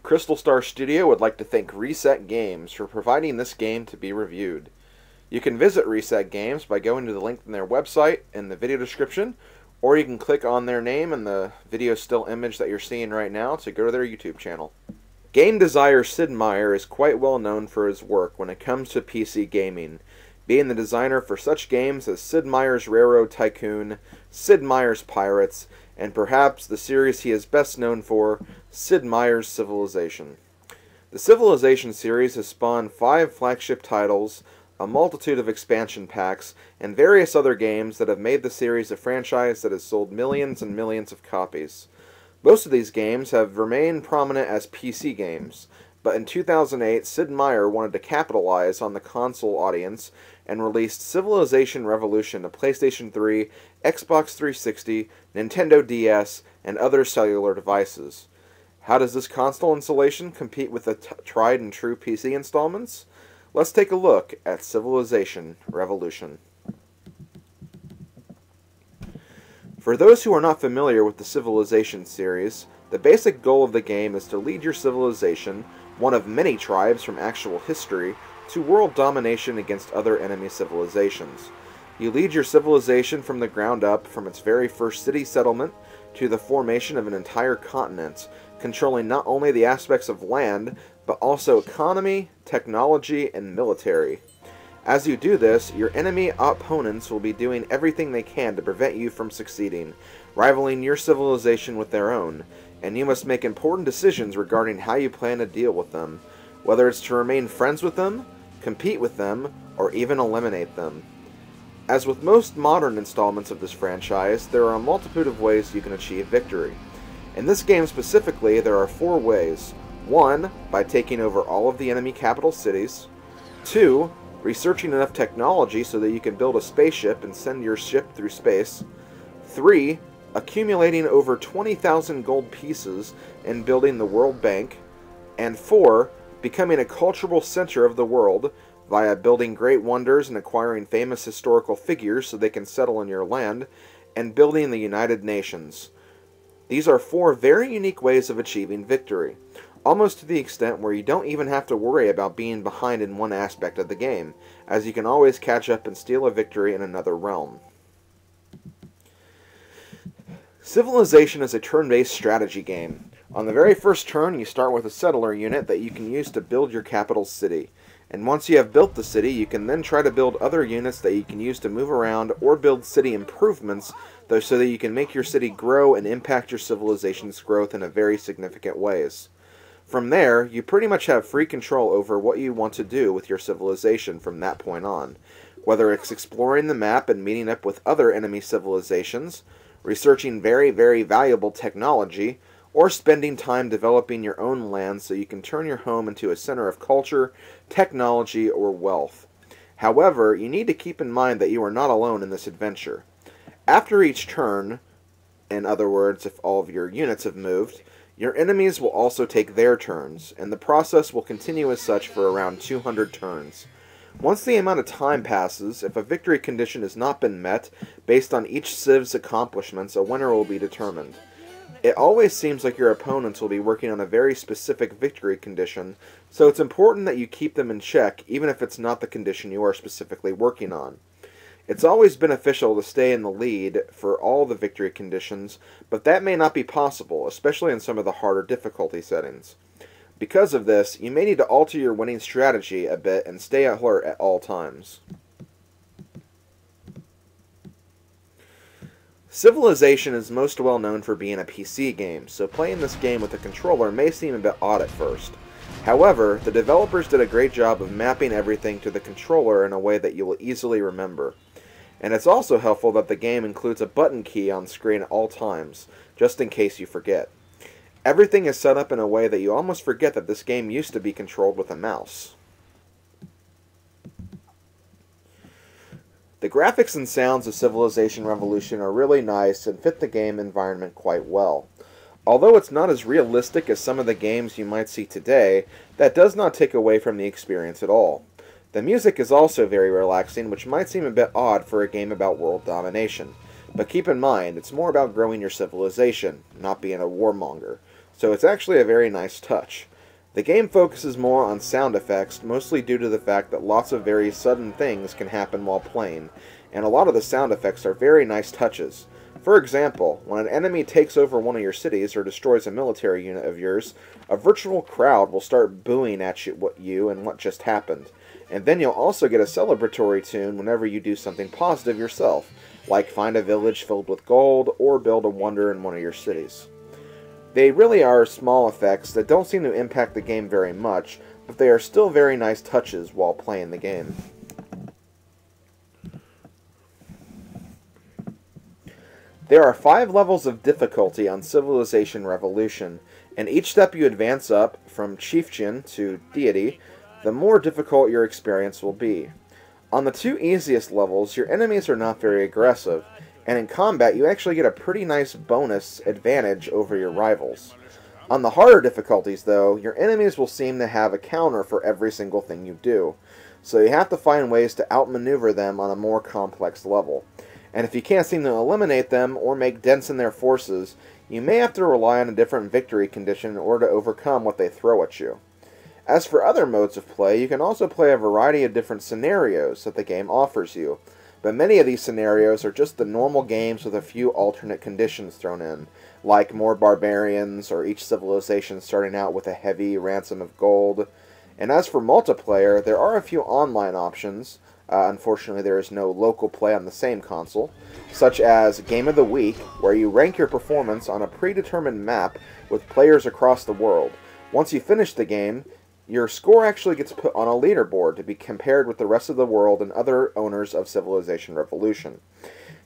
CrystalStarStudio would like to thank Reset Games for providing this game to be reviewed. You can visit Reset Games by going to the link in their website in the video description, or you can click on their name in the video still image that you're seeing right now to go to their YouTube channel. Game designer Sid Meier is quite well known for his work when it comes to PC gaming, being the designer for such games as Sid Meier's Railroad Tycoon, Sid Meier's Pirates, and perhaps the series he is best known for, Sid Meier's Civilization. The Civilization series has spawned 5 flagship titles, a multitude of expansion packs, and various other games that have made the series a franchise that has sold millions and millions of copies. Most of these games have remained prominent as PC games, but in 2008 Sid Meier wanted to capitalize on the console audience and released Civilization Revolution to PlayStation 3, Xbox 360, Nintendo DS, and other cellular devices. How does this console installation compete with the tried and true PC installments? Let's take a look at Civilization Revolution. For those who are not familiar with the Civilization series, the basic goal of the game is to lead your civilization, one of many tribes from actual history, to world domination against other enemy civilizations. You lead your civilization from the ground up, from its very first city settlement to the formation of an entire continent, controlling not only the aspects of land, but also economy, technology, and military. As you do this, your enemy opponents will be doing everything they can to prevent you from succeeding, rivaling your civilization with their own, and you must make important decisions regarding how you plan to deal with them, whether it's to remain friends with them, compete with them, or even eliminate them. As with most modern installments of this franchise, there are a multitude of ways you can achieve victory. In this game specifically, there are 4 ways. 1. By taking over all of the enemy capital cities. 2. Researching enough technology so that you can build a spaceship and send your ship through space. 3. Accumulating over 20,000 gold pieces and building the World Bank. And 4. Becoming a cultural center of the world via building great wonders and acquiring famous historical figures so they can settle in your land, and building the United Nations. These are 4 very unique ways of achieving victory, almost to the extent where you don't even have to worry about being behind in one aspect of the game, as you can always catch up and steal a victory in another realm. Civilization is a turn-based strategy game. On the very first turn, you start with a settler unit that you can use to build your capital city. And once you have built the city, you can then try to build other units that you can use to move around or build city improvements, so that you can make your city grow and impact your civilization's growth in a very significant ways. From there, you pretty much have free control over what you want to do with your civilization from that point on, whether it's exploring the map and meeting up with other enemy civilizations, researching very, very valuable technology, or spending time developing your own land so you can turn your home into a center of culture, technology, or wealth. However, you need to keep in mind that you are not alone in this adventure. After each turn, in other words, if all of your units have moved, your enemies will also take their turns, and the process will continue as such for around 200 turns. Once the amount of time passes, if a victory condition has not been met, based on each civ's accomplishments, a winner will be determined. It always seems like your opponents will be working on a very specific victory condition, so it's important that you keep them in check, even if it's not the condition you are specifically working on. It's always beneficial to stay in the lead for all the victory conditions, but that may not be possible, especially in some of the harder difficulty settings. Because of this, you may need to alter your winning strategy a bit and stay alert at all times. Civilization is most well known for being a PC game, so playing this game with a controller may seem a bit odd at first. However, the developers did a great job of mapping everything to the controller in a way that you will easily remember. And it's also helpful that the game includes a button key on screen at all times, just in case you forget. Everything is set up in a way that you almost forget that this game used to be controlled with a mouse. The graphics and sounds of Civilization Revolution are really nice and fit the game environment quite well. Although it's not as realistic as some of the games you might see today, that does not take away from the experience at all. The music is also very relaxing, which might seem a bit odd for a game about world domination. But keep in mind, it's more about growing your civilization, not being a warmonger. So it's actually a very nice touch. The game focuses more on sound effects, mostly due to the fact that lots of very sudden things can happen while playing, and a lot of the sound effects are very nice touches. For example, when an enemy takes over one of your cities or destroys a military unit of yours, a virtual crowd will start booing at you and what just happened. And then you'll also get a celebratory tune whenever you do something positive yourself, like find a village filled with gold or build a wonder in one of your cities. They really are small effects that don't seem to impact the game very much, but they are still very nice touches while playing the game. There are 5 levels of difficulty on Civilization Revolution, and each step you advance up, from Chieftain to Deity, the more difficult your experience will be. On the 2 easiest levels, your enemies are not very aggressive, and in combat you actually get a pretty nice bonus advantage over your rivals. On the harder difficulties, though, your enemies will seem to have a counter for every single thing you do, so you have to find ways to outmaneuver them on a more complex level. And if you can't seem to eliminate them or make dents in their forces, you may have to rely on a different victory condition in order to overcome what they throw at you. As for other modes of play, you can also play a variety of different scenarios that the game offers you, but many of these scenarios are just the normal games with a few alternate conditions thrown in, like more barbarians or each civilization starting out with a heavy ransom of gold. And as for multiplayer, there are a few online options. Unfortunately, there is no local play on the same console, such as Game of the Week, where you rank your performance on a predetermined map with players across the world. Once you finish the game, your score actually gets put on a leaderboard to be compared with the rest of the world and other owners of Civilization Revolution.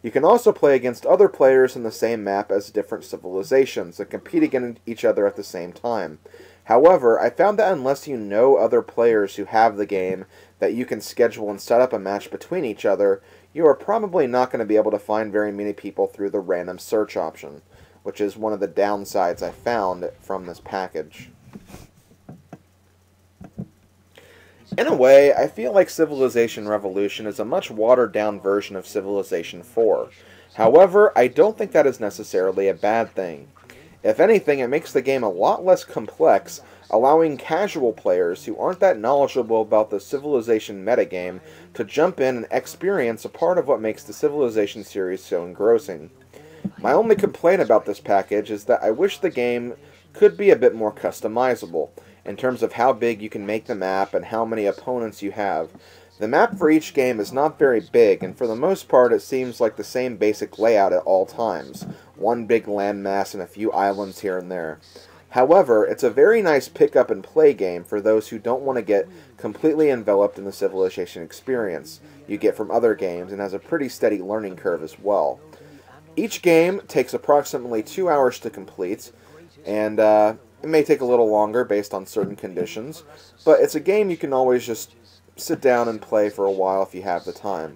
You can also play against other players in the same map as different civilizations that compete against each other at the same time. However, I found that unless you know other players who have the game that you can schedule and set up a match between each other, you are probably not going to be able to find very many people through the random search option, which is one of the downsides I found from this package. In a way, I feel like Civilization Revolution is a much watered-down version of Civilization 4. However, I don't think that is necessarily a bad thing. If anything, it makes the game a lot less complex, allowing casual players who aren't that knowledgeable about the Civilization metagame to jump in and experience a part of what makes the Civilization series so engrossing. My only complaint about this package is that I wish the game could be a bit more customizable, in terms of how big you can make the map and how many opponents you have. The map for each game is not very big, and for the most part it seems like the same basic layout at all times. One big landmass and a few islands here and there. However, it's a very nice pick-up and play game for those who don't want to get completely enveloped in the Civilization experience you get from other games, and has a pretty steady learning curve as well. Each game takes approximately 2 hours to complete, and it may take a little longer based on certain conditions, but it's a game you can always just sit down and play for a while if you have the time.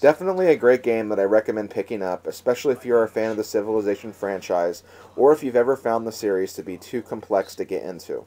Definitely a great game that I recommend picking up, especially if you're a fan of the Civilization franchise, or if you've ever found the series to be too complex to get into.